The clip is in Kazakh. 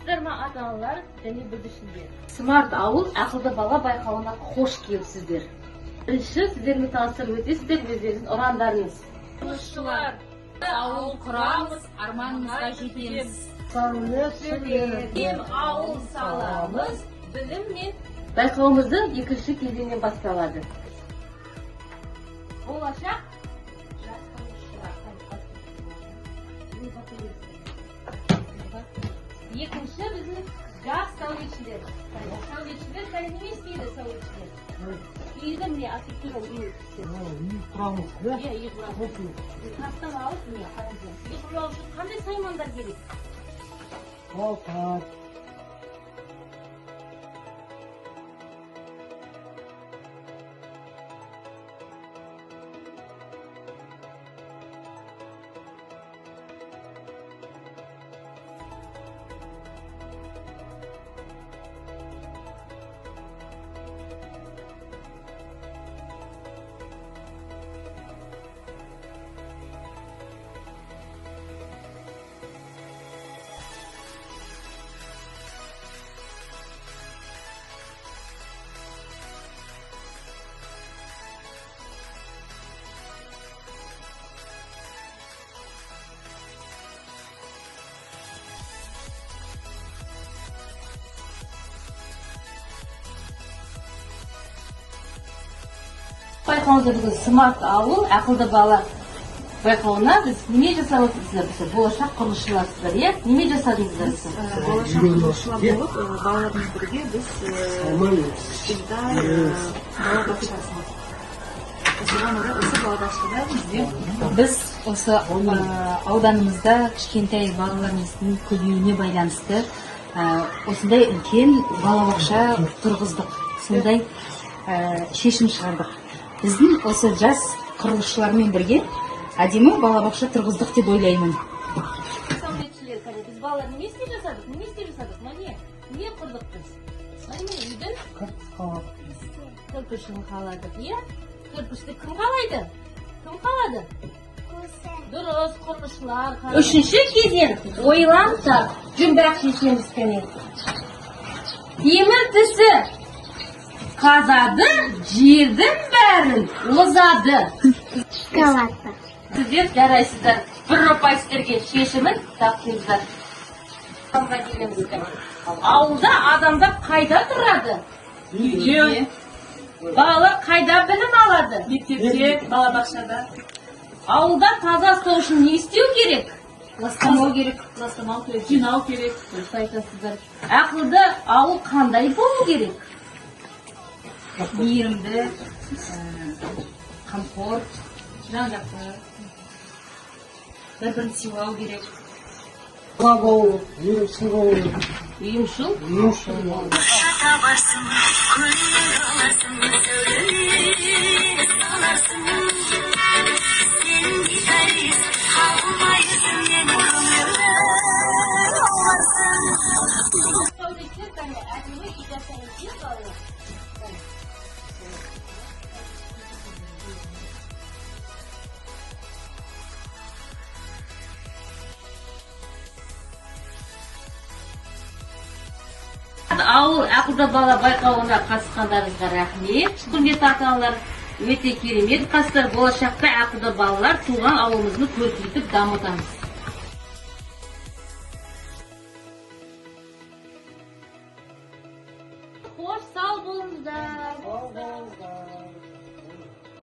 Армысыздар ма ата-аналар және бүлдіршіндер? Смарт ауыл ақылды бала байқауына қош келіпсіздер. Бірінші сіздермен таныстырып өтесіздер өздеріңіздің ұрандарыңыз. Құрылысшылар, ауыл құрамыз, арманымызға жетеміз. Ауыл саламыз, білім мен байқауымызды екінші кезеңнен басталады. Болашақ екінші біздің жас сәулетшілер. Сәулетшілер кәлем емес дейді сәулетшілер. Үйді міне архитектура үй құрамыз, да? үй құрамыз. Тастан алып міне қараңыздар. Үй құрау үшін қандай саймандар керек? Балқат. Байқауымызда бүгін смарт ауыл, ақылды бала байқауына біз неме жасап отырсыздар? Болашақ құрылысшыларсыздар, иә? Неме жасадыңыздар? Болашақ құрылысшылар болып, балалармен бірге біз бала бақшасын. Осыған орай осы бала бақшада біз осы ауданымызда кішкентай балаларымыздың көбеюіне байланысты осындай үлкен балабақша тұрғыздық. Сондай шешім шығардық. Біздің осы жас құрылысшылармен бірге әдемі балабақша тұрғыздық деп ойлаймын. Сәулетшілер, біз балалар не істеп жасадық? Не құрдық біз? Үйдің кірпішін қаладық, иә? Кірпішті кім қалайды? Кім қалады? Дұрыс, құрылысшылар. Үшінші кезең ойланса, жұмбақ шешеміз кәне. Темір тісі қазады, жердің бәрін озады. Сіздер жарайсыздар. Бір ұпай сіздерге шешімін тапсыңыздар. Ауылда адамдар қайда тұрады? Үйде. Балалар қайда білім алады? мектепте, балабақшада Ауылда таза ұстау үшін не істеу керек? ластамау керек, жинау керек. Дұрыс айтасыздар. Ақылды ауыл қандай болу керек? Мейірімді, қамқор, жан-жақты, бір-бірін сыйлау керек. Ұйымшыл? Табарсың, көңіл аларсың, саларсың. Сен гитарист, қалмайсың, мен көңіл аларсың. Сәулетшілер кәне әдемі үй жасаңыз деп балалар. Ауыл ақылды бала байқауына қатысқандарыңызға рахмет. Құрметті ата-аналар, өте керемет қатыстар. Болашақта ақылды балалар туған ауылымызды көркейтіп дамытамыз. Қош сау болыңыздар.